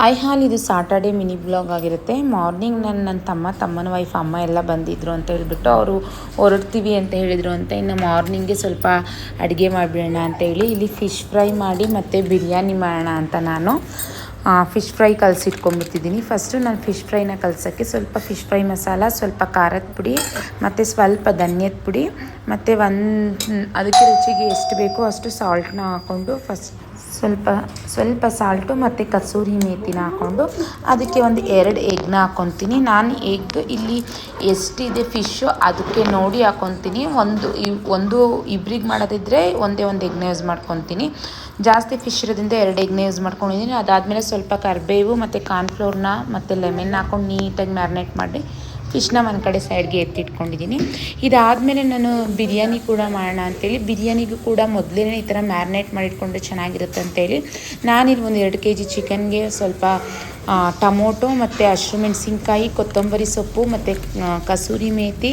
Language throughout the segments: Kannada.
ಐ ಹಾಲ್ ಇದು ಸಾಟರ್ಡೆ ಮಿನಿ ಬ್ಲಾಗ್ ಆಗಿರುತ್ತೆ. ಮಾರ್ನಿಂಗ್ ನನ್ನ ತಮ್ಮನ ವೈಫ್ ಅಮ್ಮ ಎಲ್ಲ ಬಂದಿದ್ದರು ಅಂತ ಹೇಳಿಬಿಟ್ಟು ಅವರು ಹೊರಡ್ತೀವಿ ಅಂತ ಹೇಳಿದರು ಅಂತ. ಇನ್ನು ಮಾರ್ನಿಂಗ್ಗೆ ಸ್ವಲ್ಪ ಅಡುಗೆ ಮಾಡಿಬಿಡೋಣ ಅಂತೇಳಿ ಇಲ್ಲಿ ಫಿಶ್ ಫ್ರೈ ಮಾಡಿ ಮತ್ತು ಬಿರಿಯಾನಿ ಮಾಡೋಣ ಅಂತ ನಾನು ಫಿಶ್ ಫ್ರೈ ಕಲಸಿಟ್ಕೊಂಡ್ಬಿಟ್ಟಿದ್ದೀನಿ. ಫಸ್ಟು ನಾನು ಫಿಶ್ ಫ್ರೈನ ಕಲಸೋಕ್ಕೆ ಸ್ವಲ್ಪ ಫಿಶ್ ಫ್ರೈ ಮಸಾಲ, ಸ್ವಲ್ಪ ಖಾರದ ಪುಡಿ ಮತ್ತು ಸ್ವಲ್ಪ ಧನಿಯದ ಪುಡಿ ಮತ್ತು ಅದಕ್ಕೆ ರುಚಿಗೆ ಎಷ್ಟು ಬೇಕೋ ಅಷ್ಟು ಸಾಲ್ಟನ್ನ ಹಾಕ್ಕೊಂಡು ಸ್ವಲ್ಪ ಸಾಲ್ಟು ಮತ್ತು ಕಸೂರಿ ಮೇಥಿನ ಹಾಕ್ಕೊಂಡು ಅದಕ್ಕೆ ಒಂದು 2 ಎಗ್ನ ಹಾಕ್ಕೊತೀನಿ. ನಾನು ಎಗ್ ಇಲ್ಲಿ ಎಷ್ಟಿದೆ ಫಿಶ್ಶು ಅದಕ್ಕೆ ನೋಡಿ ಹಾಕ್ಕೊತೀನಿ. ಒಂದು ಇಬ್ರಿಗೆ ಮಾಡೋದಿದ್ದರೆ ಒಂದೇ ಒಂದು ಎಗ್ನ ಯೂಸ್ ಮಾಡ್ಕೊತೀನಿ. ಜಾಸ್ತಿ ಫಿಶ್ ಇರೋದ್ರಿಂದ 2 ಎಗ್ನ ಯೂಸ್ ಮಾಡ್ಕೊಂಡಿದ್ದೀನಿ. ಅದಾದಮೇಲೆ ಸ್ವಲ್ಪ ಕರಿಬೇವು ಮತ್ತು ಕಾರ್ನ್ಫ್ಲೋರ್ನ ಮತ್ತು ಲೆಮನ್ ಹಾಕ್ಕೊಂಡು ನೀಟಾಗಿ ಮ್ಯಾರಿನೇಟ್ ಮಾಡಿ ಫಿಶ್ನ ಒಂದು ಕಡೆ ಸೈಡ್ಗೆ ಎತ್ತಿಟ್ಕೊಂಡಿದ್ದೀನಿ. ಇದಾದಮೇಲೆ ನಾನು ಬಿರಿಯಾನಿ ಕೂಡ ಮಾಡೋಣ ಅಂತೇಳಿ, ಬಿರಿಯಾನಿಗೂ ಕೂಡ ಮೊದಲೇ ಈ ಥರ ಮ್ಯಾರಿನೇಟ್ ಮಾಡಿಟ್ಕೊಂಡ್ರೆ ಚೆನ್ನಾಗಿರುತ್ತೆ ಅಂತೇಳಿ ನಾನಿಲ್ಲಿ ಒಂದು 2 kg ಚಿಕನ್ಗೆ ಸ್ವಲ್ಪ ಟೊಮೊಟೊ ಮತ್ತು ಹಸಿಮೆಣಸಿನ್ಕಾಯಿ, ಕೊತ್ತಂಬರಿ ಸೊಪ್ಪು ಮತ್ತು ಕಸೂರಿ ಮೇಥಿ,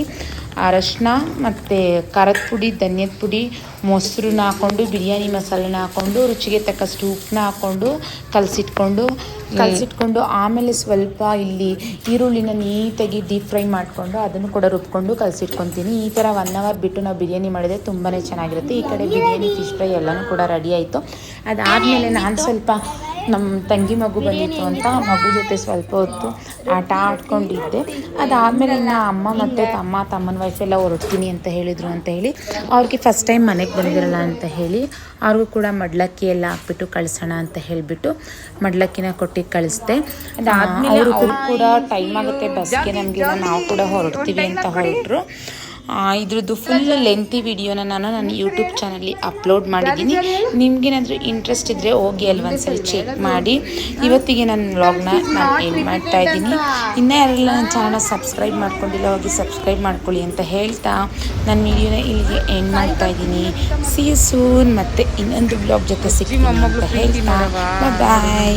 ಅರಶಿನ ಮತ್ತು ಖಾರದ ಪುಡಿ, ಧನಿಯದ ಪುಡಿ, ಮೊಸರನ್ನ ಹಾಕ್ಕೊಂಡು ಬಿರಿಯಾನಿ ಮಸಾಲೆನ ಹಾಕ್ಕೊಂಡು ರುಚಿಗೆ ತಕ್ಕಷ್ಟು ಉಪ್ಪನ್ನ ಹಾಕ್ಕೊಂಡು ಕಲಸಿಟ್ಕೊಂಡು ಆಮೇಲೆ ಸ್ವಲ್ಪ ಇಲ್ಲಿ ಈರುಳ್ಳಿನ ನೀಟಾಗಿ ಡೀಪ್ ಫ್ರೈ ಮಾಡಿಕೊಂಡು ಅದನ್ನು ಕೂಡ ರುಬ್ಕೊಂಡು ಕಲಸಿಟ್ಕೊತೀನಿ. ಈ ಥರ 1 hour ಬಿಟ್ಟು ನಾವು ಬಿರಿಯಾನಿ ಮಾಡಿದರೆ ತುಂಬಾ ಚೆನ್ನಾಗಿರುತ್ತೆ. ಈ ಕಡೆ ಬಿರಿಯಾನಿ ಫಿಶ್ ಫ್ರೈ ಎಲ್ಲನೂ ಕೂಡ ರೆಡಿ ಆಯಿತು. ಅದಾದಮೇಲೆ ನಾನು ಸ್ವಲ್ಪ ನಮ್ಮ ತಂಗಿ ಮಗು ಬಂದಿತ್ತು ಅಂತ ಮಗು ಜೊತೆ ಸ್ವಲ್ಪ ಹೊತ್ತು ಆಟ ಆಡ್ಕೊಂಡಿದ್ದೆ. ಅದಾದಮೇಲೆ ಇನ್ನು ಅಮ್ಮ ಮತ್ತು ತಮ್ಮನ ವೈಫ್ ಎಲ್ಲ ಹೊರಡ್ತೀನಿ ಅಂತ ಹೇಳಿದರು ಅಂತ ಹೇಳಿ ಅವ್ರಿಗೆ ಫಸ್ಟ್ ಟೈಮ್ ಮನೆಗೆ ಬಂದಿರಲ್ಲ ಅಂತ ಹೇಳಿ ಅವ್ರಿಗೂ ಕೂಡ ಮಡ್ಲಕ್ಕಿ ಎಲ್ಲ ಹಾಕ್ಬಿಟ್ಟು ಕಳಿಸೋಣ ಅಂತ ಹೇಳಿಬಿಟ್ಟು ಮಡ್ಲಕ್ಕಿನ ಕೊಟ್ಟು ಕಳಿಸ್ದೆ. ಅದಾದಮೇಲೆ ಅವರು ಕೂಡ ಟೈಮ್ ಆಗುತ್ತೆ ಬಸ್ಗೆ ನಮಗೆಲ್ಲ, ನಾವು ಕೂಡ ಹೊರಡ್ತೀವಿ ಅಂತ ಹೊರಟರು. ಇದ್ರದ್ದು ಫುಲ್ ಲೆಂತಿ ವಿಡಿಯೋನ ನಾನು ನನ್ನ ಯೂಟ್ಯೂಬ್ ಚಾನಲ್ಲಿ ಅಪ್ಲೋಡ್ ಮಾಡಿದ್ದೀನಿ. ನಿಮ್ಗೇನಾದರೂ ಇಂಟ್ರೆಸ್ಟ್ ಇದ್ದರೆ ಹೋಗಿ ಅಲ್ಲಿ ಒಂದ್ಸರಿ ಚೆಕ್ ಮಾಡಿ. ಇವತ್ತಿಗೆ ನನ್ನ ವ್ಲಾಗ್ನ ನಾನು ಎಂಡ್ ಮಾಡ್ತಾ ಇದ್ದೀನಿ. ಇನ್ನೂ ಯಾರೆಲ್ಲ ನನ್ನ ಚಾನಲ್ನ ಸಬ್ಸ್ಕ್ರೈಬ್ ಮಾಡ್ಕೊಂಡಿಲ್ಲ ಹೋಗಿ ಸಬ್ಸ್ಕ್ರೈಬ್ ಮಾಡ್ಕೊಳ್ಳಿ ಅಂತ ಹೇಳ್ತಾ ನನ್ನ ವಿಡಿಯೋನ ಇಲ್ಲಿಗೆ ಎಂಡ್ ಮಾಡ್ತಾ ಇದ್ದೀನಿ. See you soon. ಮತ್ತೆ ಇನ್ನೊಂದು ವ್ಲಾಗ್ ಜೊತೆ ಸಿಗ್ತೀನಿ ಅಂತ ಹೇಳ್ತಾ ಬಾಯ್.